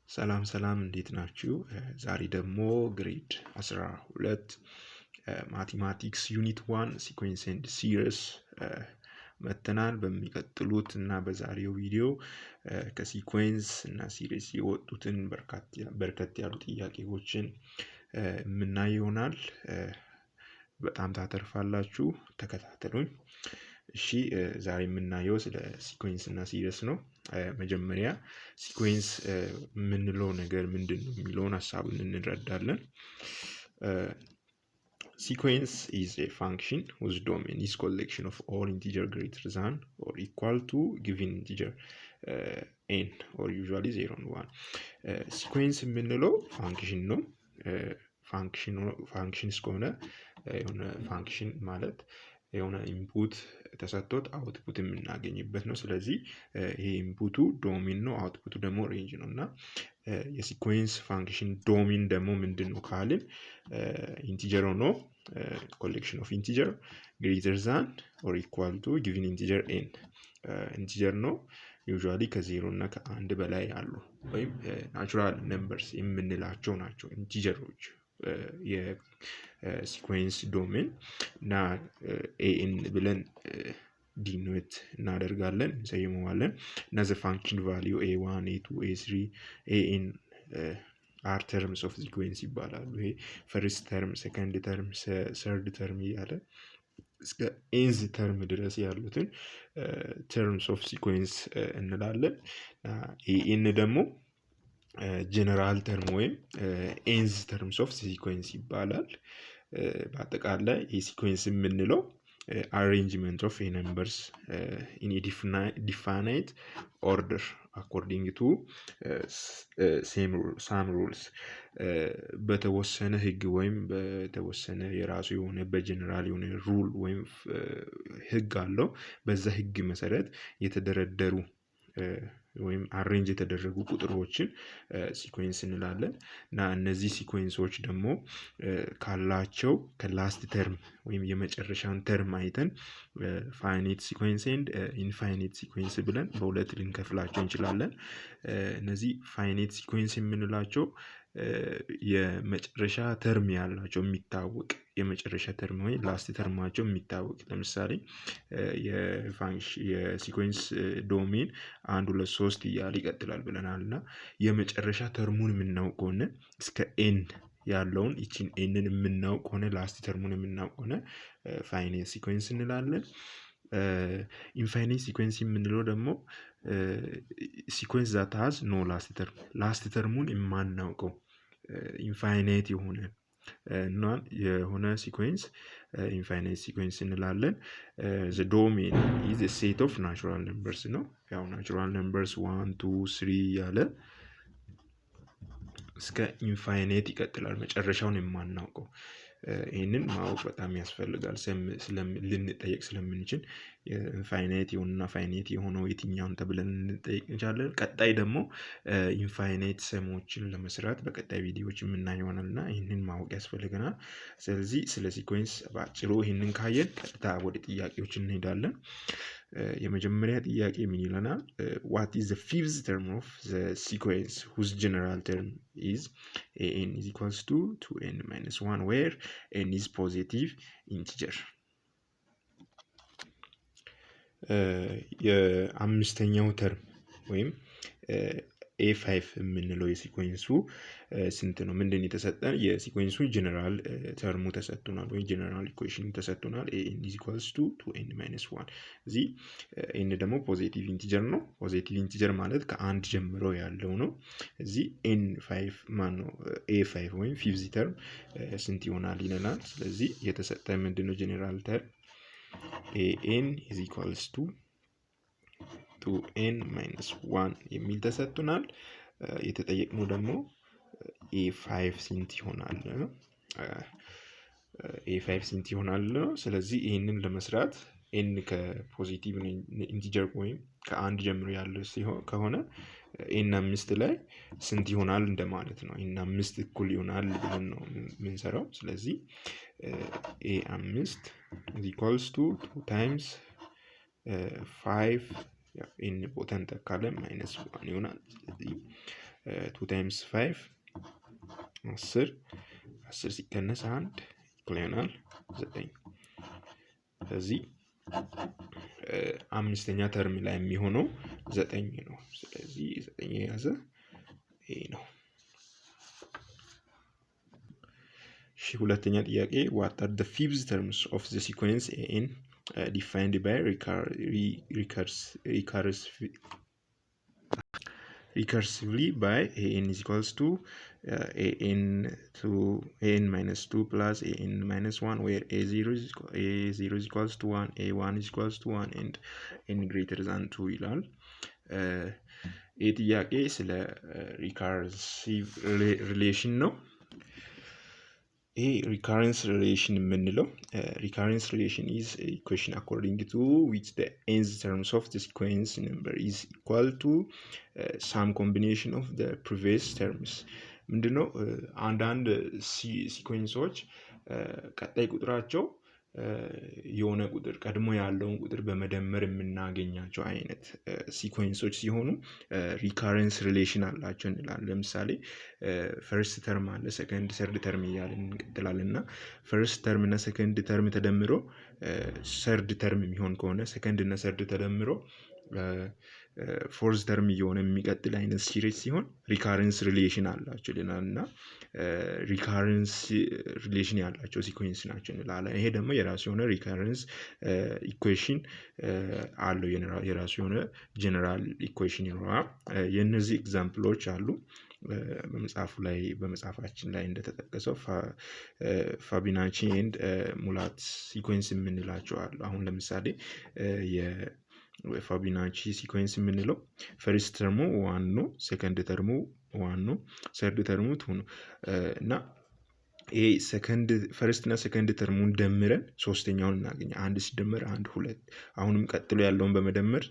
ሰላም እንዴት ናችሁ? ዛሬ ደግሞ ግሬድ 12 ማቴማቲክስ ዩኒት 1 ሲኩዌንስ ኤንድ ሲሪስ መተናል። በሚቀጥሉት እና በዛሬው ቪዲዮ ከሲኩዌንስ እና ሲሪስ የወጡትን በርከት ያሉ ጥያቄዎችን የምናይ ይሆናል። በጣም ታተርፋላችሁ፣ ተከታተሉኝ። እሺ ዛሬ የምናየው ስለ ሲኩዌንስ እና ሲሪስ ነው። መጀመሪያ ሲኩዌንስ የምንለው ነገር ምንድነው የሚለውን ሀሳቡን እንረዳለን። Sequence is a function whose domain is collection of all integer greater than or equal to given integer n or usually 0 and 1. Sequence የምንለው ፋንክሽን ነው። ፋንክሽን እስከሆነ የሆነ ፋንክሽን ማለት የሆነ ኢንፑት ተሰጥቶት አውትፑት የምናገኝበት ነው። ስለዚህ ይሄ ኢንፑቱ ዶሜን ነው፣ አውትፑቱ ደግሞ ሬንጅ ነው። እና የሲኩዌንስ ፋንክሽን ዶሜን ደግሞ ምንድነው ካልን ኢንቲጀር ሆኖ ኮሌክሽን ኦፍ ኢንቲጀር ግሬተር ዛን ኦር ኢኳል ቱ ጊቭን ኢንቲጀር ኤን ኢንቲጀር ነው። ዩዥዋሊ ከዜሮ እና ከአንድ በላይ አሉ ወይም ናቹራል ነምበርስ የምንላቸው ናቸው ኢንቲጀሮች የሲኩዌንስ ዶሜን እና ኤን ብለን ዲኖት እናደርጋለን እንሰይመዋለን። እና ዘ ፋንክሽን ቫልዩ a1 a2 a3 an አር ተርምስ ኦፍ ሲኩዌንስ ይባላሉ። ይሄ ፈርስት ተርም፣ ሰከንድ ተርም፣ ሰርድ ተርም እያለ እስከ ኤንዝ ተርም ድረስ ያሉትን ተርምስ ኦፍ ሲኩዌንስ እንላለን። ኤን ደግሞ ጀነራል ተርም ወይም ኤንዝ ተርምስ ኦፍ ሲኩዌንስ ይባላል። በአጠቃላይ የሲኩዌንስ የምንለው arrangement of a numbers in a definite order according to some rules በተወሰነ ህግ ወይም በተወሰነ የራሱ የሆነ በጀነራል የሆነ ሩል ወይም ህግ አለው። በዛ ህግ መሰረት የተደረደሩ ወይም አሬንጅ የተደረጉ ቁጥሮችን ሲኩዌንስ እንላለን። እና እነዚህ ሲኩዌንሶች ደግሞ ካላቸው ከላስት ተርም ወይም የመጨረሻን ተርም አይተን ፋይናይት ሲኩዌንስ ኤንድ ኢንፋይናይት ሲኩዌንስ ብለን በሁለት ልንከፍላቸው እንችላለን። እነዚህ ፋይናይት ሲኩዌንስ የምንላቸው የመጨረሻ ተርም ያላቸው የሚታወቅ የመጨረሻ ተርም ወይ ላስት ተርማቸው የሚታወቅ። ለምሳሌ የሲኩዌንስ ዶሜን 1 2 3 እያለ ይቀጥላል ብለናል። እና የመጨረሻ ተርሙን የምናውቅ ከሆነ እስከ ኤን ያለውን ይቺን ኤንን የምናውቅ ከሆነ ላስት ተርሙን የምናውቅ ከሆነ ፋይናይት ሲኩዌንስ እንላለን። ኢንፋይናይት ሲኩዌንስ የምንለው ደግሞ ሲኩዌንስ ዛት ሃዝ ኖ ላስት ተርም፣ ላስት ተርሙን የማናውቀው ኢንፋይናይት የሆነ እና የሆነ ሲኩዌንስ ኢንፋይናይት ሲኩዌንስ እንላለን። ዘ ዶሜን ኢዝ ኤ ሴት ኦፍ ናቹራል ነምበርስ ነው። ያው ናቹራል ነምበርስ 1 2 3 ያለ እስከ ኢንፋይናይት ይቀጥላል መጨረሻውን የማናውቀው። ይህንን ማወቅ በጣም ያስፈልጋል ልንጠየቅ ስለምንችል ኢንፋይናይት የሆነና ፋይናይት የሆነው የትኛውን ተብለን ልንጠየቅ እንችላለን። ቀጣይ ደግሞ ኢንፋይናይት ሰሞችን ለመስራት በቀጣይ ቪዲዮዎች የምናይ ይሆናል እና ይህንን ማወቅ ያስፈልገናል። ስለዚህ ስለ ሲኩዌንስ በአጭሩ ይህንን ካየን ቀጥታ ወደ ጥያቄዎች እንሄዳለን። የመጀመሪያ ጥያቄ ምን ይለናል? what is the fifth term of the sequence whose general term is an is equals to 2n minus 1 where n is positive integer? የአምስተኛው ተርም ወይም a5 የምንለው የሲኩዌንሱ ስንት ነው? ምንድን የተሰጠን? የሲኩዌንሱ ጀነራል ተርሙ ተሰጥቶናል ወይ ጀነራል ኢኩዌሽኑ ተሰጥቶናል። n is equals to 2n minus 1 እዚህ n ደግሞ ፖዚቲቭ ኢንቲጀር ነው። ፖዚቲቭ ኢንቲጀር ማለት ከአንድ ጀምሮ ያለው ነው። እዚህ n5 ማነው a5 ወይም ፊፍዝ ተርም ስንት ይሆናል ይለናል። ስለዚህ የተሰጠን ምንድነው ጀነራል ተርም an is equals to 2n minus 1 የሚል ተሰጥቶናል። የተጠየቅነው ደግሞ a5 ስንት ይሆናል? a5 ስንት ይሆናል? ስለዚህ ይህንን ለመስራት n ከፖዚቲቭ ኢንቲጀር ወይም ከአንድ ጀምሮ ያለው ሲሆን ከሆነ n 5 ላይ ስንት ይሆናል እንደማለት ነው። n 5 እኩል ይሆናል ብለን ነው የምንሰራው። ስለዚህ a5 is equals to 2 times 5 n ቦታ እንተካለን -1 ይሆናል። ስለዚህ 2 times 5 10 10 ሲቀነስ 1 እኩል ይሆናል 9። ስለዚህ አምስተኛ ተርም ላይ የሚሆነው 9 ነው። ስለዚህ 9 የያዘ ይሄ ነው። እሺ ሁለተኛ ጥያቄ what are the fifth terms of the sequence an defined by recursively by an is equals to an minus 2 plus an minus 1 where a0 is equals to 1, a1 is equals to 1 and n greater than 2 ይላል። ይህ ጥያቄ ስለ ሪካርሲቭ ሪሌሽን ነው። ይሄ ሪካረንስ ሪሌሽን የምንለው ሪካረንስ ሪሌሽን ኢዝ ኢኩዌሽን አኮርዲንግ ቱ ዊች ዘ nth terms of the sequence number is equal to some combination of the previous terms። ምንድነው? አንዳንድ ሲኮንሶች ቀጣይ ቁጥራቸው የሆነ ቁጥር ቀድሞ ያለውን ቁጥር በመደመር የምናገኛቸው አይነት ሲኮንሶች ሲሆኑ ሪካረንስ ሪሌሽን አላቸው እንላለን። ለምሳሌ ፈርስት ተርም አለ፣ ሰከንድ፣ ሰርድ ተርም እያልን እንቀጥላለን እና ፈርስት ተርም እና ሰከንድ ተርም ተደምሮ ሰርድ ተርም የሚሆን ከሆነ ሰከንድ እና ሰርድ ተደምሮ ፎርዝ ተርም እየሆነ የሚቀጥል አይነት ሲሪዝ ሲሆን ሪካረንስ ሪሌሽን አላቸው ይለናል እና ሪካረንስ ሪሌሽን ያላቸው ሲኮንስ ናቸው እንላለን። ይሄ ደግሞ የራሱ የሆነ ሪካረንስ ኢኩዌሽን አለው፣ የራሱ የሆነ ጀነራል ኢኩዌሽን ይኖራል። የእነዚህ ኤግዛምፕሎች አሉ በመጽሐፋችን ላይ እንደተጠቀሰው ፋቢናቺ ኤንድ ሙላት ሲኮንስ የምንላቸው አሉ። አሁን ለምሳሌ የፋቢናቺ ሲኮንስ የምንለው ፈርስት ተርሙ 1 ነው፣ ሰከንድ ተርሙ 1 ነው፣ ሰርድ ተርሙ 2 ነው እና ይሄ ፈርስት እና ሰከንድ ተርሙን ደምረን ሶስተኛውን እናገኛ። 1 ሲደመር 1 2። አሁንም ቀጥሎ ያለውን በመደመር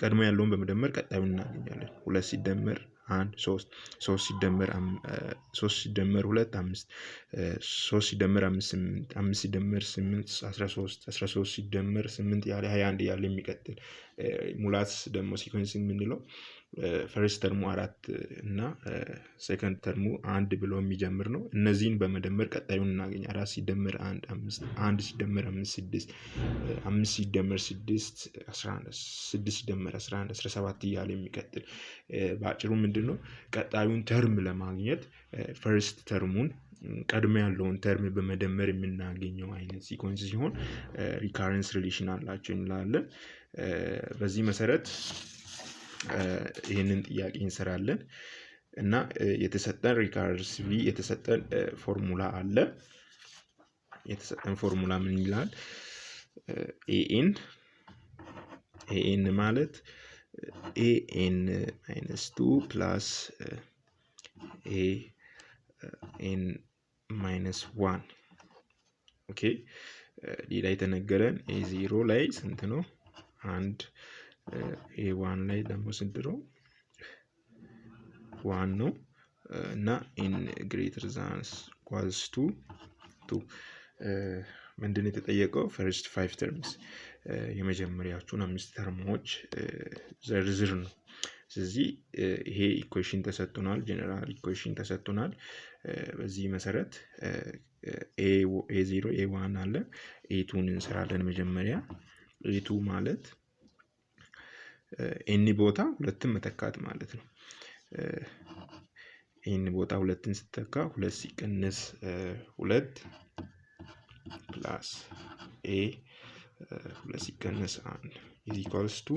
ቀድሞ ያለውን በመደመር ቀጣዩን እናገኛለን። 2 ሲደመር 1 3፣ 3 ሲደመር 2 5፣ 3 ሲደመር 5 8፣ 5 ሲደመር 8 13፣ 13 ሲደመር 8 ያለ 21 ያለ የሚቀጥል ሙላት ደግሞ ሲኮንስ የምንለው ፈርስት ተርሙ 4 እና ሰከንድ ተርሙ 1 ብሎ የሚጀምር ነው። እነዚህን በመደመር ቀጣዩን እናገኝ። 4 ሲደመር 1 5፣ 1 ሲደመር 5 6፣ 5 ሲደመር 6 11፣ 6 ሲደመር 11 17 እያለ የሚቀጥል በአጭሩ ምንድነው ቀጣዩን ተርም ለማግኘት ፈርስት ተርሙን ቀድሞ ያለውን ተርም በመደመር የምናገኘው አይነት ሲኮንስ ሲሆን ሪካረንስ ሪሌሽን አላቸው እንላለን። በዚህ መሰረት ይህንን ጥያቄ እንሰራለን እና የተሰጠን ሪካርሲቭሊ የተሰጠን ፎርሙላ አለ። የተሰጠን ፎርሙላ ምን ይላል? ኤኤን ማለት ኤኤን ማይነስ 2 ፕላስ ኤኤን ማይነስ 1። ኦኬ ሌላ የተነገረን ኤ0 ላይ ስንት ነው? 1። ኤ1 ላይ ደግሞ ስንት ነው? 1 ነው እና ኢን ግሬተር ዛን ኢኳልስ ቱ 2 ምንድን የተጠየቀው? ፈርስት 5 ተርምስ የመጀመሪያዎቹን 5 ተርሞች ዝርዝር ነው። ስለዚህ ይሄ ኢኩዌሽን ተሰጥቶናል፣ ጀነራል ኢኩዌሽን ተሰጥቶናል። በዚህ መሰረት ኤ0 ኤ1 አለ፣ ኤ2ን እንሰራለን። መጀመሪያ ኤ2 ማለት ኤን ቦታ ሁለትን መተካት ማለት ነው። ኤን ቦታ ሁለትን ስተካ 2 ሲቀነስ 2 ፕላስ ኤ 2 ሲቀነስ 1 is equals to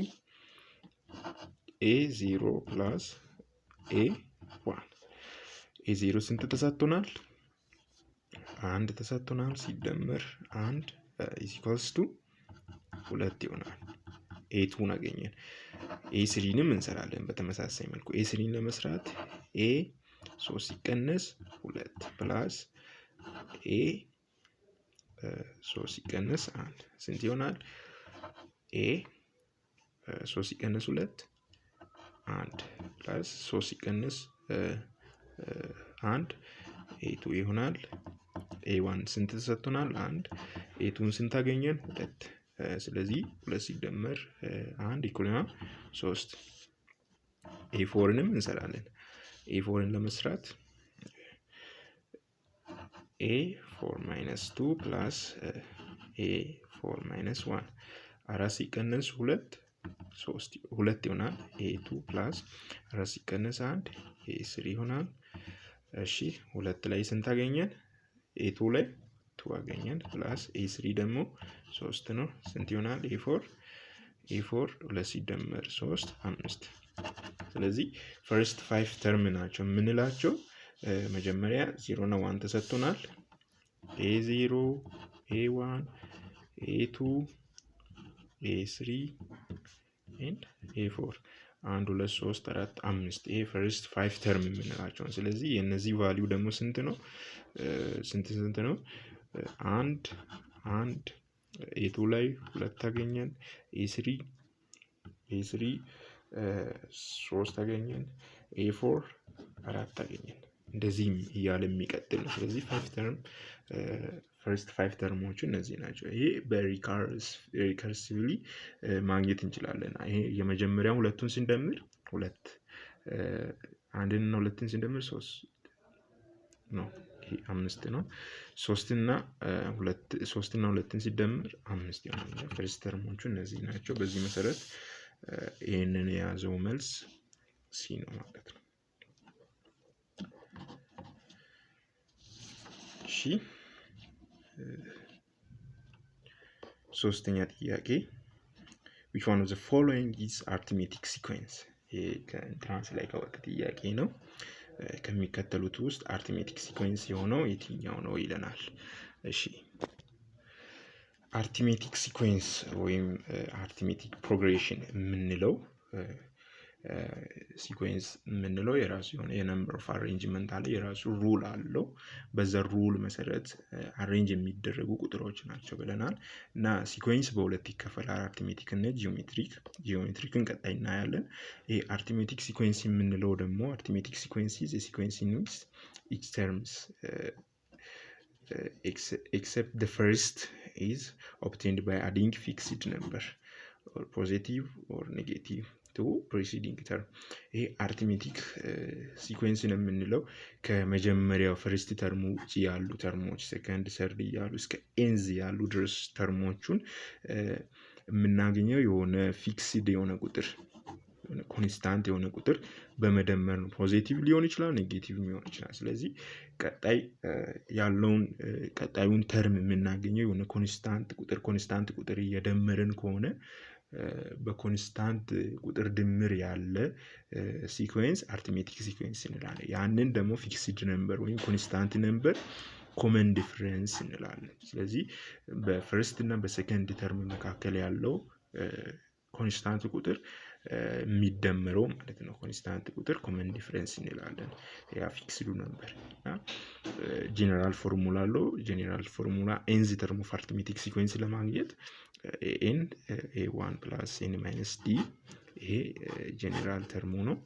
ኤ0 ፕላስ ኤ1። ኤ0 ስንት ተሰጥቶናል? 1 ተሰጥቶናል። ሲደመር 1 is equals to 2 ይሆናል። ኤ2ን አገኘን። ኤ3ንም እንሰራለን በተመሳሳይ መልኩ። ኤ3ን ለመስራት ኤ 3 ሲቀነስ 2 ፕላስ ኤ 3 ሲቀነስ 1 ስንት ይሆናል? ኤ 3 ሲቀነስ 2 1 ፕላስ 3 ሲቀነስ 1 ኤ2 ይሆናል። ኤ1 ስንት ተሰጥቶናል? 1። ኤ2ን ስንት አገኘን? 2። ስለዚህ 2 ሲደመር 1 ኢኩል 3። ኤ4ንም እንሰራለን። ኤ4ን ለመስራት ኤ4 ማይነስ 2 ፕላስ ኤ4 ማይነስ 1 4 ሲቀነስ 2 2 ይሆናል። ኤ2 ፕላስ 4 ሲቀነስ 1 ኤ3 ይሆናል። እሺ 2 ላይ ስንት አገኘን? ኤ2 ላይ 2 አገኘን። ፕላስ ኤ3 ደግሞ 3 ነው። ስንት ይሆናል? ኤ4 2 ሲደመር 3 5። ስለዚህ ፈርስት 5 ተርም ናቸው የምንላቸው። መጀመሪያ 0 እና 1 ተሰጥቶናል። ኤ0 ኤ1 ኤ2 ኤ3 ኤንድ ኤ4 1 2 3 4 5 ይሄ ፈርስት 5 ተርም የምንላቸው። ስለዚህ የነዚህ ቫልዩ ደግሞ ስንት ነው? ስንት ነው? 1 ኤ2 ላይ 2 አገኘን። ኤ3 3 አገኘን። ኤ4 4 አገኘን። እንደዚህም እያለ የሚቀጥል ነው። ስለዚህ 5 ተርም ፈርስት 5 ተርሞቹ እነዚህ ናቸው። ይሄ በሪከርሲቭሊ ማግኘት እንችላለን። ይሄ የመጀመሪያው ሁለቱን ስንደምር 2 አንድን እና ሁለትን ስንደምር 3 ነው። ይሄ 5 ነው። 3 እና 2ን ሲደምር 5 ይሆናል። ፈርስት ተርሞቹ እነዚህ ናቸው። በዚህ መሰረት ይሄንን የያዘው መልስ ሲ ነው ማለት ነው። እሺ ሶስተኛ ጥያቄ which one of the following is arithmetic sequence? ይሄ ከኢንትራንስ ላይ ከወጣ ጥያቄ ነው። ከሚከተሉት ውስጥ አርትሜቲክ ሲኮንስ የሆነው የትኛው ነው ይለናል። እሺ አርትሜቲክ ሲኮንስ ወይም አርትሜቲክ ፕሮግሬሽን የምንለው ሲኮንስ የምንለው የራሱ የሆነ የነምበር ኦፍ አሬንጅመንት አለ፣ የራሱ ሩል አለው። በዛ ሩል መሰረት አሬንጅ የሚደረጉ ቁጥሮች ናቸው ብለናል። እና ሲኮንስ በሁለት ይከፈላል፣ አርትሜቲክ እና ጂኦሜትሪክ። ጂኦሜትሪክን ቀጣይ እናያለን። ይሄ አርትሜቲክ ሲኮንስ የምንለው ደግሞ አርትሜቲክ ሲኮንስ ኢዝ ኤ ሲኮንስ ኢን ዊች ኢች ተርምስ except the first is obtained by adding fixed number or positive or negative to preceding term። ይሄ አርትሜቲክ ሲኮንስ ነው የምንለው ከመጀመሪያው ፈርስት ተርሙ ውጪ ያሉ ተርሞች ሰከንድ ሰርድ እያሉ እስከ ኤንዝ ያሉ ድረስ ተርሞቹን የምናገኘው የሆነ ፊክስድ የሆነ ቁጥር ኮንስታንት የሆነ ቁጥር በመደመር ነው። ፖዚቲቭ ሊሆን ይችላል፣ ኔጌቲቭ ሊሆን ይችላል። ስለዚህ ቀጣይ ያለውን ቀጣዩን ተርም የምናገኘው የሆነ ኮንስታንት ቁጥር እየደመርን ከሆነ በኮንስታንት ቁጥር ድምር ያለ ሲኮንስ አርትሜቲክ ሲኮንስ እንላለን። ያንን ደግሞ ፊክስድ ነምበር ወይም ኮንስታንት ነምበር ኮመን ዲፍረንስ እንላለን። ስለዚህ በፈርስት እና በሰከንድ ተርም መካከል ያለው ኮንስታንት ቁጥር የሚደመረው ማለት ነው። ኮንስታንት ቁጥር ኮመን ዲፍረንስ እንላለን። ያ ፊክስዱ ነበር። ጄኔራል ፎርሙላ አለው። ጄኔራል ፎርሙላ ኤንዝ ተርም ኦፍ አርትሜቲክ ሲኮንስ ለማግኘት ኤን ኤ1 ፕላስ ኤን ማይነስ ዲ ይሄ ጄኔራል ተርሙ ነው።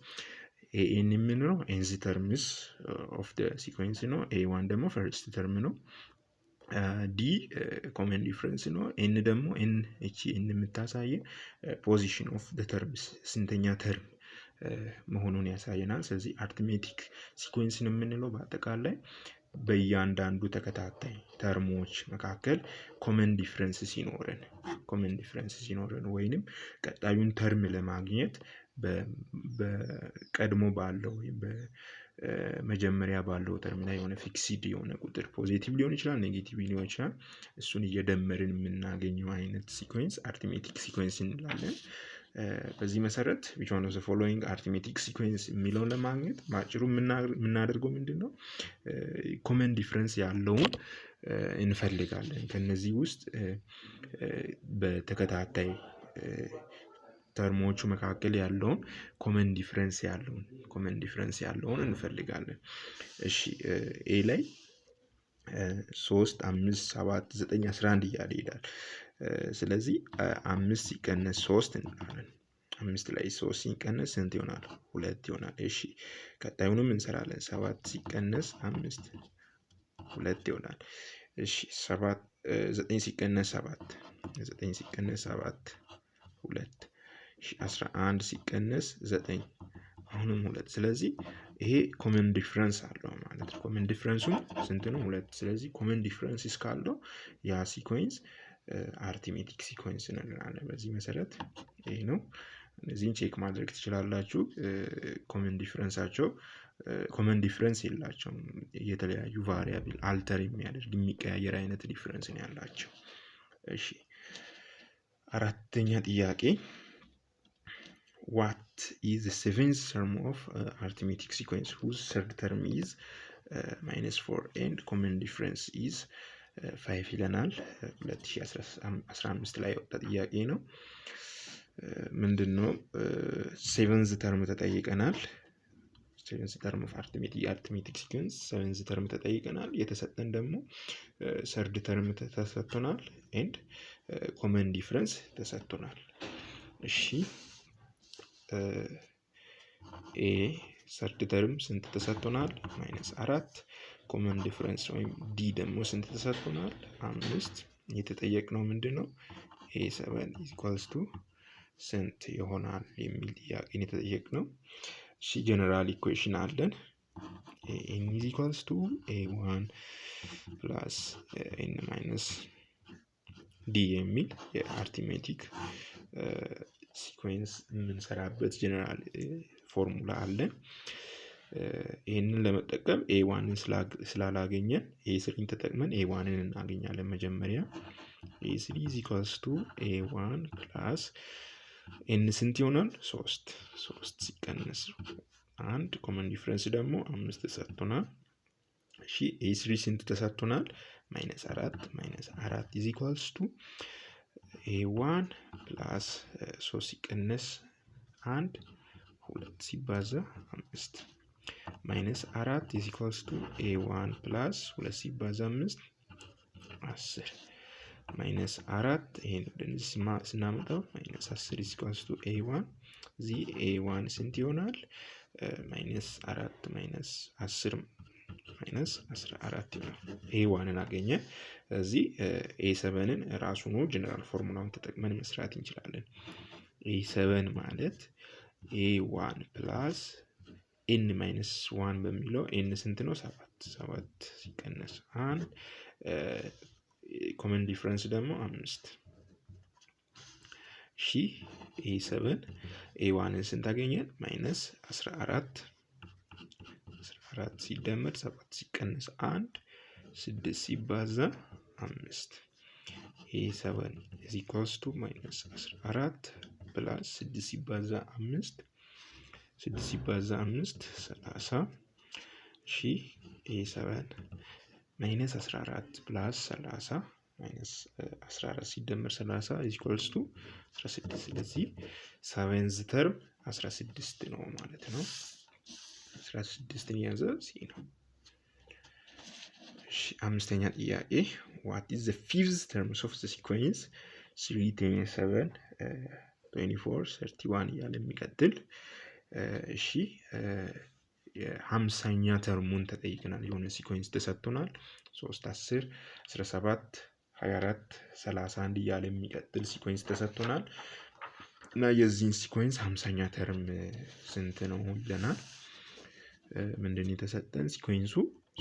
ኤን የምንለው ኤንዝ ተርምስ ኦፍ ደ ሲኮንስ ነው። ኤ1 ደግሞ ፈርስት ተርም ነው። ዲ ኮመን ዲፍረንስ ነው። ኤን ደግሞ ኤን የምታሳየ ፖዚሽን ኦፍ ደ ተርምስ ስንተኛ ተርም መሆኑን ያሳየናል። ስለዚህ አርትሜቲክ ሲኮንስ ነው የምንለው በአጠቃላይ በእያንዳንዱ ተከታታይ ተርሞች መካከል ኮመን ዲፍረንስ ሲኖረን ወይንም ቀጣዩን ተርም ለማግኘት በቀድሞ ባለው ወይም በመጀመሪያ ባለው ተርም ላይ የሆነ ፊክስድ የሆነ ቁጥር ፖዚቲቭ ሊሆን ይችላል፣ ኔጌቲቭ ሊሆን ይችላል። እሱን እየደመርን የምናገኘው አይነት ሲኮንስ አርትሜቲክ ሲኮንስ እንላለን። በዚህ መሰረት which one of the following arithmetic sequence የሚለውን ለማግኘት በአጭሩ የምናደርገው ምንድነው? ኮመን ዲፍረንስ ያለውን እንፈልጋለን። ከነዚህ ውስጥ በተከታታይ ተርሞቹ መካከል ያለውን ኮመን ዲፍረንስ ያለውን እንፈልጋለን። እሺ ኤ ላይ 3 5 7 9 11 እያለ ይሄዳል። ስለዚህ 5 ሲቀነስ 3 እንላለን። 5 ላይ 3 ሲቀነስ ስንት ይሆናል? 2 ይሆናል። እሺ ቀጣዩንም እንሰራለን። 7 ሲቀነስ 5 2 ይሆናል። እሺ 9 ሲቀነስ 7 2 11 ሲቀነስ 9 አሁንም 2 ስለዚህ ይሄ ኮመን ዲፍረንስ አለው ማለት ነው። ኮመን ዲፍረንሱ ስንት ነው? 2 ስለዚህ ኮመን ዲፍረንስ እስካለው ያ ሲኮንስ አርትሜቲክ ሲኮንስ እንላለን። በዚህ መሰረት ይሄ ነው። እነዚህን ቼክ ማድረግ ትችላላችሁ። ኮመን ዲፍረንሳቸው ኮመን ዲፍረንስ የላቸውም። የተለያዩ ቫሪያብል አልተር የሚያደርግ የሚቀያየር አይነት ዲፍረንስ ነው ያላቸው። እሺ አራተኛ ጥያቄ what is the seventh term of arithmetic sequence whose third term is -4 and common difference is 5 ይለናል። 2015 ላይ ወጣ ጥያቄ ነው። ምንድነው ሴቨንዝ ተርም ተጠይቀናል። ሴቨንዝ ተርም ኦፍ አርትሜቲክ ሲኮንስ ሴቨንዝ ተርም ተጠይቀናል። የተሰጠን ደግሞ ሰርድ ተርም ተሰጥቶናል ኤንድ ኮመን ዲፍረንስ ተሰጥቶናል። እሺ ኤ ሰርድ ተርም ስንት ተሰጥቶናል? -4 ኮመን ዲፍረንስ ወይም ዲ ደግሞ ስንት ተሰጥቶናል? 5 የተጠየቅነው ምንድነው a7 = ስንት ይሆናል የሚል ጥያቄ ነው የተጠየቅነው። እሺ ጀነራል ኢኩዌሽን አለን n = a1 + n - d የሚል የአርትሜቲክ ሲኮንስ የምንሰራበት ጀነራል ፎርሙላ አለን። ይህንን ለመጠቀም a1ን ስላላገኘን a3ን ተጠቅመን a1ን እናገኛለን። መጀመሪያ a3 = a1 + n ስንት ይሆናል? 3 ሲቀነስ 1 ኮመን ዲፍረንስ ደግሞ 5 ተሰጥቶናል። እሺ a3 ስንት ተሰጥቶናል? -4 -4 = a1 + 3 ሲቀነስ 1 2 ሲባዛ 5 -4 = a1 + 2 ሲባዛ 5 10 -4 ይሄን ወደዚህ ስናመጣው -10 = a1 እዚህ a1 ስንት ይሆናል? -4 - 10 -14 ይሆናል። a1ን አገኘን። እዚህ a7ን ራሱን ጀነራል ፎርሙላውን ተጠቅመን መስራት እንችላለን። a7 ማለት a1 + n-1 በሚለው n ስንት ነው? 7 ሲቀነስ 1 ኮመን ዲፍረንስ ደግሞ 5 እሺ a7 a1ን ስንት አገኘን? -14 ሲደመር 7 ሲቀነስ 1 6 ሲባዛ 5 a7 = -14 + 6 ሲባዛ 5 6 ሲባዛ 5 30 እሺ a7 -14 + 30 -14 ሲደመር 30 = 16 ስለዚህ ሰቨንዝ ተርም 16 ነው ማለት ነው። 16ን የያዘ ሲ ነው። እሺ አምስተኛ ጥያቄ what is the fifth term of the sequence 3 27 24 31 እያለ የሚቀጥል እሺ የ50ኛ ተርሙን ተጠይቀናል። የሆነ ሲኮንስ ተሰጥቶናል 3 10 17 24 31 እያለ የሚቀጥል ሲኮንስ ተሰጥቶናል እና የዚህን ሲኮንስ 50ኛ ተርም ስንት ነው ይለናል። ምንድነው የተሰጠን? ሲኮንሱ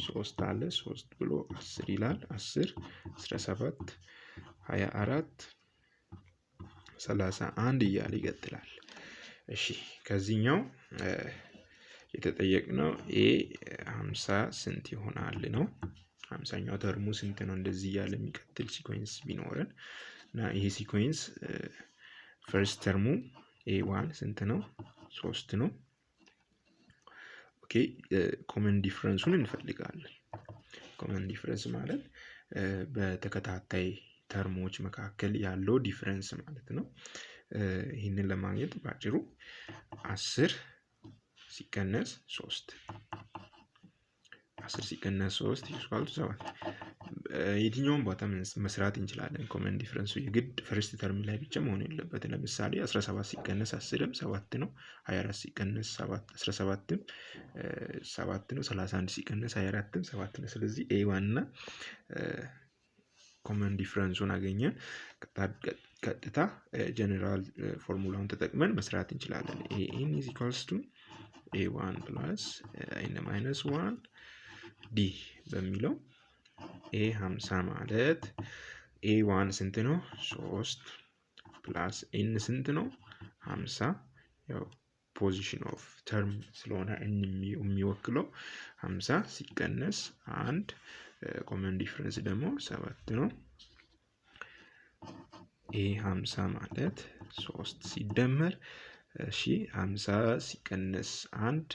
3 አለ 3 ብሎ 10 ይላል 10 17 24 31 እያለ ይቀጥላል። እሺ ከዚህኛው የተጠየቅነው ኤ 50 ስንት ይሆናል ነው። 50ኛው ተርሙ ስንት ነው? እንደዚህ እያለ የሚቀጥል ሲኮንስ ቢኖረን እና ይሄ ሲኮንስ ፈርስት ተርሙ a1 ስንት ነው? 3 ነው። ኦኬ ኮመን ዲፍረንሱን እንፈልጋለን። ኮመን ዲፍረንስ ማለት በተከታታይ ተርሞች መካከል ያለው ዲፍረንስ ማለት ነው። ይህንን ለማግኘት ባጭሩ 10 ሲቀነስ 3 10 ሲቀነስ 3 = 7 የትኛውን ቦታ መስራት እንችላለን። ኮመን ዲፍረንሱ የግድ ፈርስት ተርም ላይ ብቻ መሆን የለበትም። ለምሳሌ 17 ሲቀነስ 10ም 7 ነው። 24 ሲቀነስ 7 17ም 7 ነው። 31 ሲቀነስ 24ም 7 ነው። ስለዚህ a1 እና ኮመን ዲፍረንሱን አገኘን። ቀጥታ ጀነራል ፎርሙላውን ተጠቅመን መስራት እንችላለን። an a1 ፕላስ n ማይነስ 1 d በሚለው a 50 ማለት a1 ስንት ነው? 3 ፕላስ n ስንት ነው? 50 ያው ፖዚሽን ኦፍ ተርም ስለሆነ የሚወክለው 50 ሲቀነስ 1 ኮመን ዲፍረንስ ደግሞ 7 ነው። a 50 ማለት 3 ሲደመር 50 ሲቀነስ 1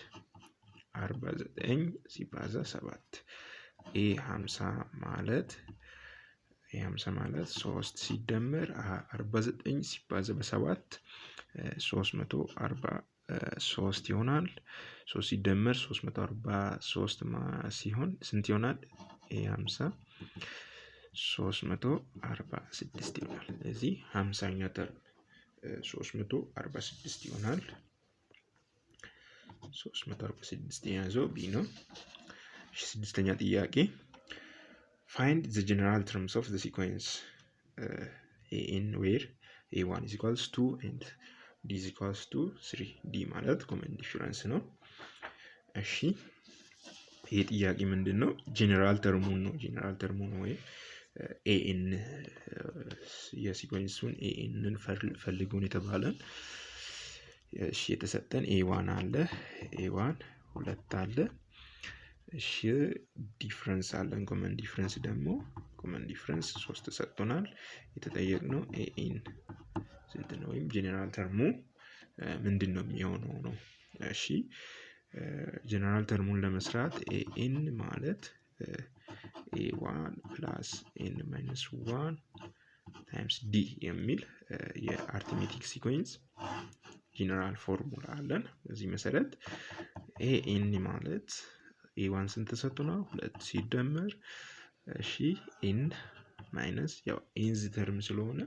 49 ሲባዛ 7 a 50 ማለት 3 ሲደመር 49 ሲባዛ በ7 343 ይሆናል። 3 ሲደመር 343 ሲሆን ስንት ይሆናል? a50 346 ይሆናል። ስለዚህ 50ኛ ተርም 346 ይሆናል። 346 የያዘው ቢ ነው። ስድስተኛ ጥያቄ find the general terms of the sequence in where a1 is equals to and d is equals to 3 d ማለት common difference ነው። እሺ ይሄ ጥያቄ ምንድነው? ጀነራል ተርሙን ነው ወይ ኤን የሲኮንሱን ኤንን ፈልጉን የተባለን። እሺ የተሰጠን ኤ1 አለ፣ ኤ1 2 አለ። እሺ ዲፍረንስ አለን፣ ኮመን ዲፍረንስ ደግሞ ኮመን ዲፍረንስ 3 ተሰጥቶናል። የተጠየቅነው ኤን ስንት ነው ወይም ጀነራል ተርሙ ምንድነው የሚሆነው ነው። እሺ ጀነራል ተርሙን ለመስራት ኤን ማለት a1 ፕላስ n ማይነስ 1 ታይምስ d የሚል የአርትሜቲክ ሲኮንስ ጀነራል ፎርሙላ አለን። በዚህ መሰረት ኤን ማለት a1 ስንት ተሰጥቶናል? 2 ሲደመር እሺ n ማይነስ ያው ኢንዝ ተርም ስለሆነ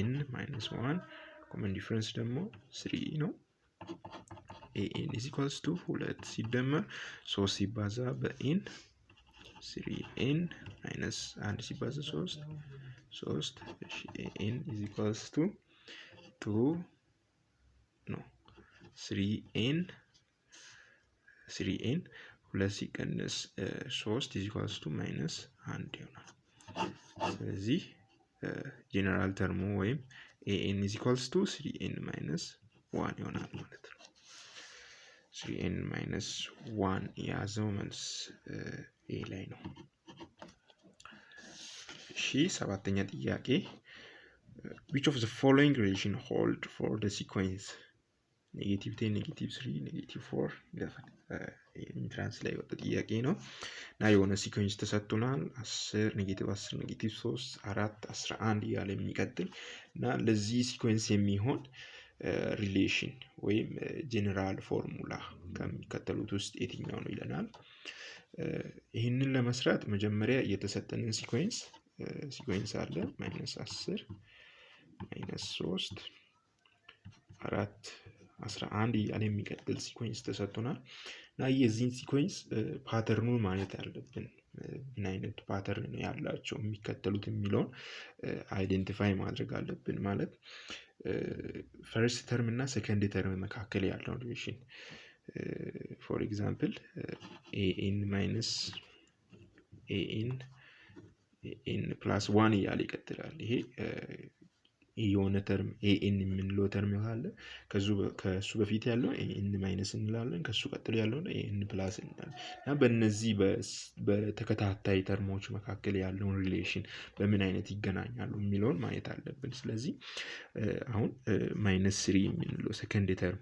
n ማይነስ 1 ኮመን ዲፍረንስ ደግሞ 3 ነው። an is equals to 2 ሲደመር 3 ሲባዛ በn 3n minus 1 ሲባዛ 3 እሺ an is equals to 2 ነው 3n 2 ሲቀነስ 3 is equals to minus 1 ይሆናል። ስለዚህ ጀነራል ተርሙ ወይም an is equals to 3n minus 1 ይሆናል ማለት ነው። 3n minus 1 የያዘው መልስ ኤ ላይ ነው። እሺ ሰባተኛ ጥያቄ which of the following relation hold for the sequence -10 -3 -4 ኢንትራንስ ላይ ወጣ ጥያቄ ነው እና የሆነ ሲኮንስ ተሰጥቶናል 10 -10 -3 4 11 እያለ የሚቀጥል እና ለዚህ ሲኮንስ የሚሆን ሪሌሽን ወይም ጀነራል ፎርሙላ ከሚከተሉት ውስጥ የትኛው ነው ይለናል። ይህንን ለመስራት መጀመሪያ የተሰጠንን ሲኮንስ አለ -10 -3 4 11 እያለ የሚቀጥል ሲኮንስ ተሰጥቶናል እና የዚህን ሲኮንስ ፓተርኑን ማየት አለብን። ምን አይነት ፓተርን ነው ያላቸው የሚከተሉት የሚለውን አይደንቲፋይ ማድረግ አለብን። ማለት ፈርስት ተርም እና ሰከንድ ተርም መካከል ያለው ሪሌሽን ፎር ኤግዛምፕል an minus an plus 1 እያለ ይቀጥላል። ይሄ የሆነ ተርም an የምንለው ተርም አለ። ከሱ በፊት ያለው an ማይነስ እንላለን። ከሱ ቀጥሎ ያለው an ፕላስ እንላለን። እና በእነዚህ በተከታታይ ተርሞች መካከል ያለውን ሪሌሽን በምን አይነት ይገናኛሉ የሚለውን ማየት አለብን። ስለዚህ አሁን -3 የምንለው ሰከንድ ተርም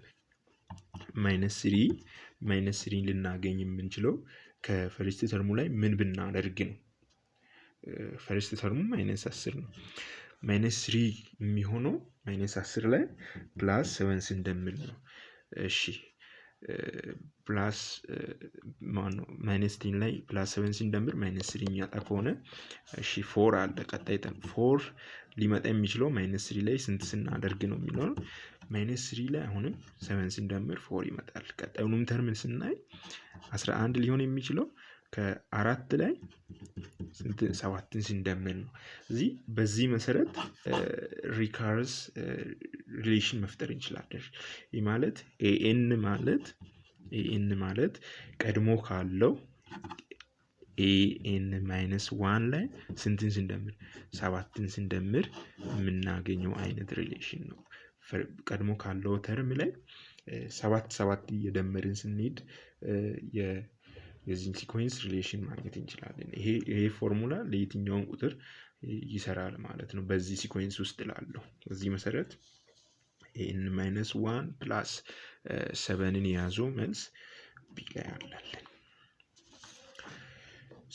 -3 ልናገኝ የምንችለው ከፈርስት ተርሙ ላይ ምን ብናደርግ ነው? ፈርስት ተርሙ -10 ነው። -3 የሚሆነው -10 ላይ ፕላስ 7 ስንደምር ነው። እሺ ፕላስ -10 ላይ ፕላስ 7 ስንደምር -3 የሚያጣ ከሆነ እሺ 4 አለ ቀጣይ ተርም 4 ሊመጣ የሚችለው -3 ላይ ስንት ስናደርግ ነው የሚለው ነው። -3 ላይ አሁንም 7 ስንደምር 4 ይመጣል። ቀጣዩንም ተርምን ስናይ 11 ሊሆን የሚችለው ከ4 ላይ ስንት 7ን ስንደምር ነው። እዚህ በዚህ መሰረት ሪካርስ ሪሌሽን መፍጠር እንችላለን። ይህ ማለት an ማለት ኤን ማለት ቀድሞ ካለው ኤን ማይነስ ዋን ላይ ስንትን ስንደምር 7ን ስንደምር የምናገኘው አይነት ሪሌሽን ነው። ቀድሞ ካለው ተርም ላይ 7 እየደመርን ስንሄድ የዚህን ሲኮንስ ሪሌሽን ማግኘት እንችላለን። ይሄ ፎርሙላ ለየትኛውም ቁጥር ይሰራል ማለት ነው። በዚህ ሲኮንስ ውስጥ ላለው በዚህ መሰረት ኤን ማይነስ ዋን ፕላስ 7ን የያዘው መልስ ቢ ላይ አለን።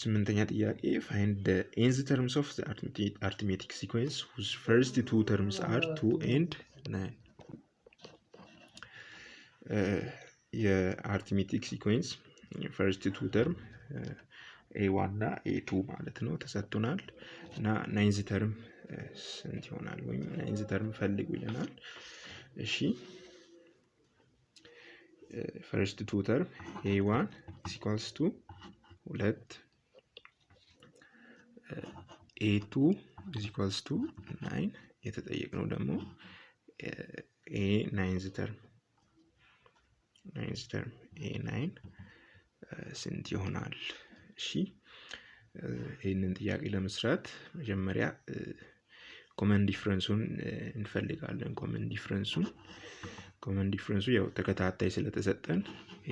8ኛ ጥያቄ find the nth terms of the arithmetic sequence whose first two terms are 2 and 9. የአርትሜቲክ ሲኮንስ ፈርስት ቱ ተርም ኤ1 እና ኤ2 ማለት ነው ተሰጥቶናል እና ናይንዝ ተርም ስንት ይሆናል ወይም ናይንዝ ተርም ፈልጉ ይለናል። እሺ ፈርስት ቱ ተርም ኤ1 ኢኳልስ ቱ 2 ኤ2 ኢኳልስ ቱ 9 የተጠየቅነው ደግሞ ኤ ናይንዝ ተርም ኤ9 ስንት ይሆናል? እሺ ይህንን ጥያቄ ለመስራት መጀመሪያ ኮመን ዲፍረንሱን እንፈልጋለን። ኮመን ዲፍረንሱ ያው ተከታታይ ስለተሰጠን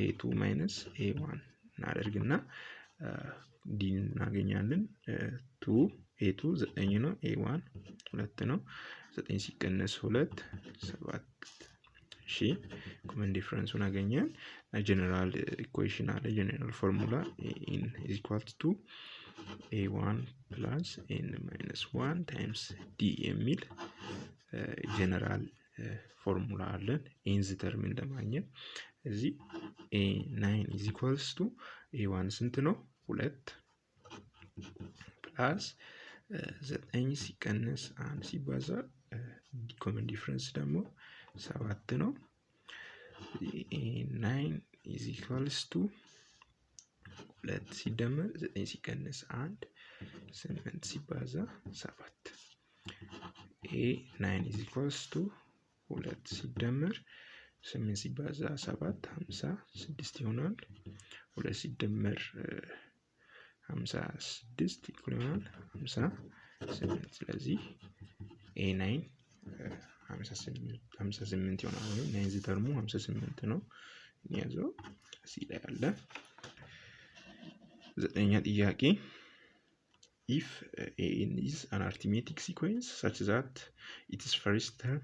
ኤ2 ማይነስ ኤ1 እናደርግና ዲ እናገኛለን። ኤ2 9 ነው፣ ኤ1 2 ነው። 9 ሲቀነስ 2 7። እሺ ኮመን ዲፍረንሱን አገኘን። ጀነራል ኢኩዌሽን አለ፣ ጀነራል ፎርሙላ ኤን ኢዝ ኢኳልስ ቱ ኤ1 ፕላስ ኤን ማይነስ 1 ታይምስ ዲ የሚል ጀነራል ፎርሙላ አለን ኤንዝ ተርምን ለማግኘት። እዚህ ኤ9 ኢዝ ኢኳልስ ቱ ኤ1 ስንት ነው? 2 ፕላስ 9 ሲቀነስ 1 ሲባዛ ኮመን ዲፍረንስ ደግሞ 7 ነው። ኤ9 ኢዝ ኢኳልስ ቱ 2 ሲደመር 9 ሲቀነስ 1 8 ሲባዛ 7 ኤ9 ኢዝ ኢኳልስ ቱ 2 ሲደመር 8 ሲባዛ 7 56 ይሆናል። 2 ሲደመር 56 ይሆናል 58። ስለዚህ ኤ9 58 ይሆናል ወይም ናይንዝ ተርሙ 58 ነው የሚያዘው እዚህ ላይ አለ። 9ኛ ጥያቄ if an is an arithmetic sequence such that its first term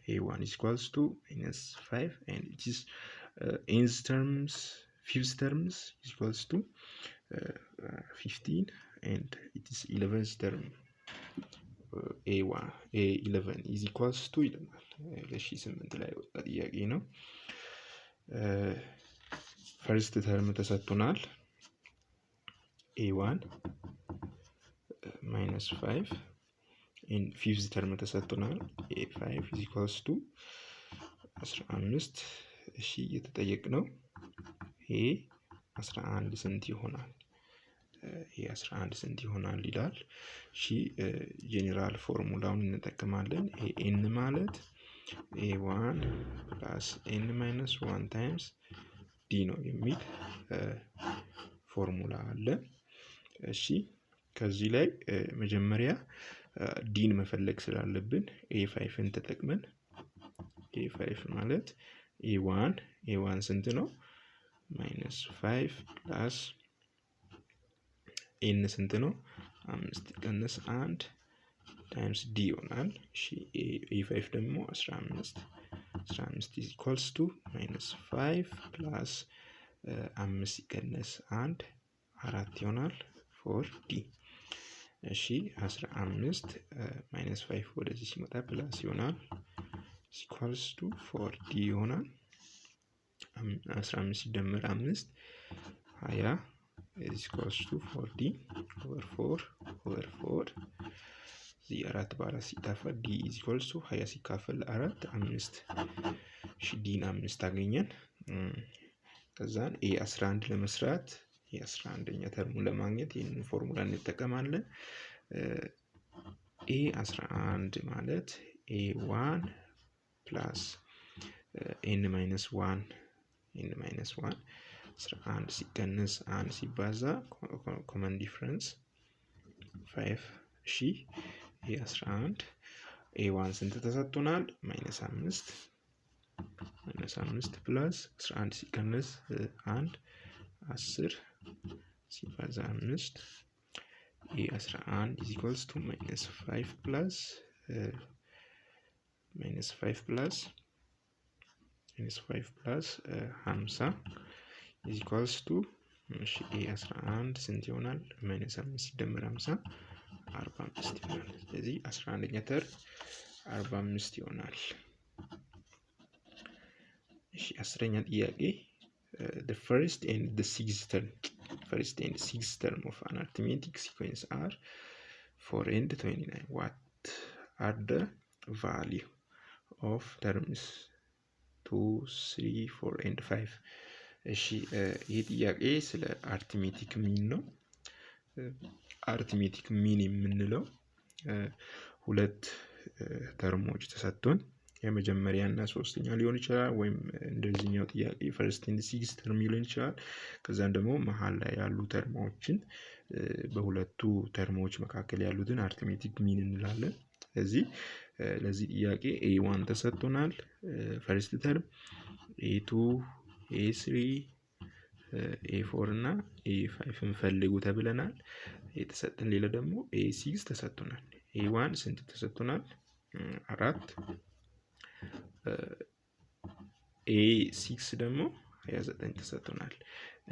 a1 is equals to minus 5 and its nth terms fifth terms is equals to 15 and its 11th term a11 is equals to ይለናል። 2008 ላይ ወጣ ጥያቄ ነው። ፈርስት ተርም ተሰጥቶናል a1 minus 5 and fifth term ተሰጥቶናል a5 is equals to 15። እሺ የተጠየቅነው ይሄ 11 ስንት ይሆናል? ይሄ 11 ስንት ይሆናል ይላል። እሺ ጄኔራል ፎርሙላውን እንጠቀማለን። ኤን ማለት ኤ1 ፕላስ ኤን ማይነስ 1 ታይምስ ዲ ነው የሚል ፎርሙላ አለ። እሺ ከዚህ ላይ መጀመሪያ ዲን መፈለግ ስላለብን ኤ5ን ተጠቅመን ኤ5 ማለት ኤ1 ስንት ነው? ማይነስ 5 ፕላስ ኤን ስንት ነው? 5 ቀነስ 1 ታይምስ ዲ ይሆናል። እሺ ኤ5 ደግሞ 15 is equals to minus 5 plus 5 ሲቀነስ 1 4 ይሆናል 4d። እሺ 15 minus 5 ወደዚህ ሲመጣ ፕላስ ይሆናል is equals to 4d ይሆናል። 15 ሲደመር 5 20 is equals to 4d over 4 እዚህ 4 በ4 ሲካፈል d is equals to 20 ሲካፈል 4 5። እሺ ዲን 5 አገኘን። ከዛን ኤ11 ለመስራት የ11ኛ ተርሙን ለማግኘት ይህንን ፎርሙላ እንጠቀማለን። ኤ11 ማለት ኤ1 ፕላስ ኤን ማይነስ 1 ኤን ማይነስ 1 11 ሲቀንስ 1 ሲባዛ ኮመን ዲፍረንስ 5 እሺ ይሄ 11 ኤ1 ስንት ተሰጥቶናል? -5 ፕላስ 11 ሲቀንስ 1 10 ሲባዛ 5 ኤ11 is equals to -5 plus 50 is equals to ኤ11 ስንት ይሆናል? -5 ሲደመር 50 45 ይሆናል። ስለዚህ 11ኛ ተርም 45 ይሆናል። እሺ 10ኛ ጥያቄ the first and the sixth term of an arithmetic sequence are 4 and 29. What are the value of terms 2, 3, 4 and 5? እሺ ይሄ ጥያቄ ስለ አርትሜቲክ ሚን ነው። አርትሜቲክ ሚን የምንለው ሁለት ተርሞች ተሰጥቶን የመጀመሪያ እና ሶስተኛ ሊሆን ይችላል፣ ወይም እንደዚህኛው ጥያቄ ፈርስት ኤንድ ሲክስ ተርም ሊሆን ይችላል። ከዛም ደግሞ መሃል ላይ ያሉ ተርሞችን በሁለቱ ተርሞች መካከል ያሉትን አርትሜቲክ ሚን እንላለን። ስለዚህ ለዚህ ጥያቄ ኤ1 ተሰጥቶናል ፈርስት ተርም፣ ኤ2፣ ኤ3፣ ኤ4 እና ኤ5 እንፈልጉ ተብለናል። የተሰጠን ሌላ ደግሞ ኤ6 ተሰጥቶናል። ኤ1 ስንት ተሰጥቶናል? 4። ኤ6 ደግሞ 29 ተሰጥቶናል።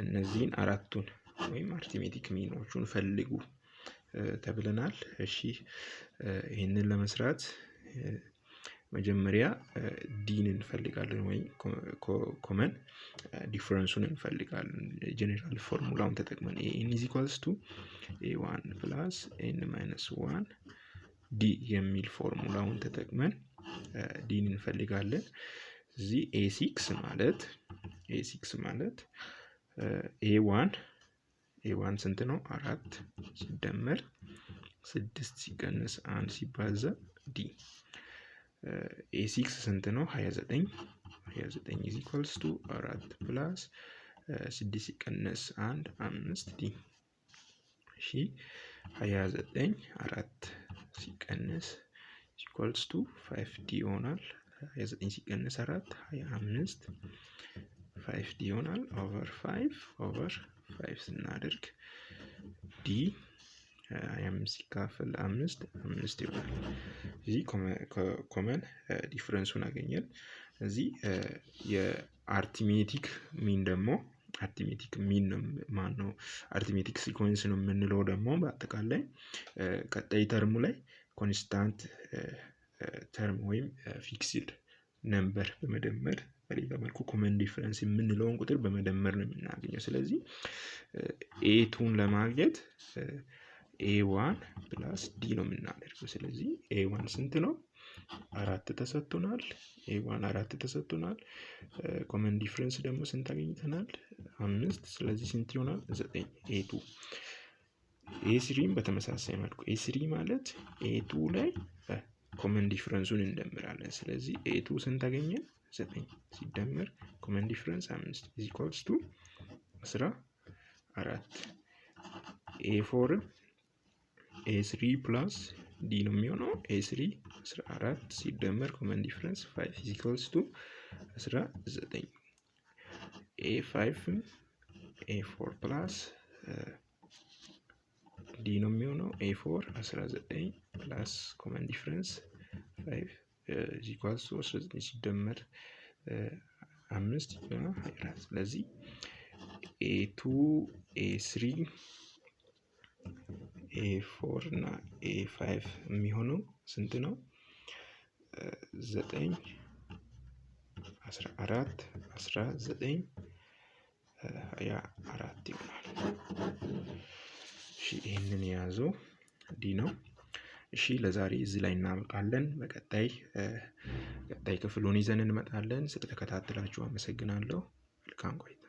እነዚህን አራቱን ወይም አርትሜቲክ ሚኖቹን ፈልጉ ተብለናል። እሺ ይህንን ለመስራት መጀመሪያ ዲን እንፈልጋለን ወይም ኮመን ዲፈረንሱን እንፈልጋለን። ጀነራል ፎርሙላውን ተጠቅመን ኤን ኢዝ ኢኳልስ ቱ ኤ1 ፕላስ ኤን ማይነስ 1 ዲ የሚል ፎርሙላውን ተጠቅመን ዲን እንፈልጋለን። እዚህ ኤ6 ማለት ኤ1 ስንት ነው? 4 ሲደመር 6 ሲቀንስ 1 ሲባዛ ዲ። ኤ6 ስንት ነው? 29 is equals to 4 ፕላስ 6 ሲቀንስ 1 5 ዲ። እሺ 29 4 ሲቀንስ equals to 5 ዲ ይሆናል። 29 ሲቀንስ 4 25 5 ዲ ይሆናል። ኦቨር 5 ስናደርግ ዲ 25 ሲካፈል 5 ይሆናል። እዚህ ኮመን ዲፍረንሱን አገኘን። እዚህ የአርትሜቲክ ሚን ደግሞ አርትሜቲክ ሲኮንስ ነው የምንለው ደግሞ በአጠቃላይ ቀጣይ ተርሙ ላይ ኮንስታንት ተርም ወይም ፊክስድ ነምበር በመደመር በሌላ መልኩ ኮመን ዲፈረንስ የምንለውን ቁጥር በመደመር ነው የምናገኘው። ስለዚህ ኤ2ን ለማግኘት ኤ1 ፕላስ ዲ ነው የምናደርገው። ስለዚህ ኤ1 ስንት ነው? 4 ተሰጥቶናል። ኤ1 4 ተሰጥቶናል። ኮመን ዲፈረንስ ደግሞ ስንት አገኝተናል? 5። ስለዚህ ስንት ይሆናል? 9። ኤ2 ኤ3ም በተመሳሳይ መልኩ ኤ3 ማለት ኤ2 ላይ ኮመን ዲፈረንሱን እንደምራለን። ስለዚህ ኤ2 ስንት አገኘን? 9 ሲደመር ኮመን ዲፈረንስ 5 is equals to 14። ኤ4 ኤ3 ፕላስ ዲ ነው የሚሆነው። ኤ3 14 ሲደመር ኮመን ዲፈረንስ 5 is equals to 19። ኤ5 ኤ4 ፕላስ ዲ ነው የሚሆነው። ኤ4 19 ፕላስ ኮመን ዲፈረንስ 5 is equals to 19 ሲደመር 5 24። ስለዚህ ኤ2 ኤ3 ኤ4 እና ኤ5 የሚሆነው ስንት ነው? 9 14 19 24 ይሆናል። እሺ ይሄንን የያዘው ዲ ነው። እሺ ለዛሬ እዚህ ላይ እናበቃለን። በቀጣይ ክፍሉን ይዘን እንመጣለን። ስለተከታተላችሁ አመሰግናለሁ። መልካም ቆይታ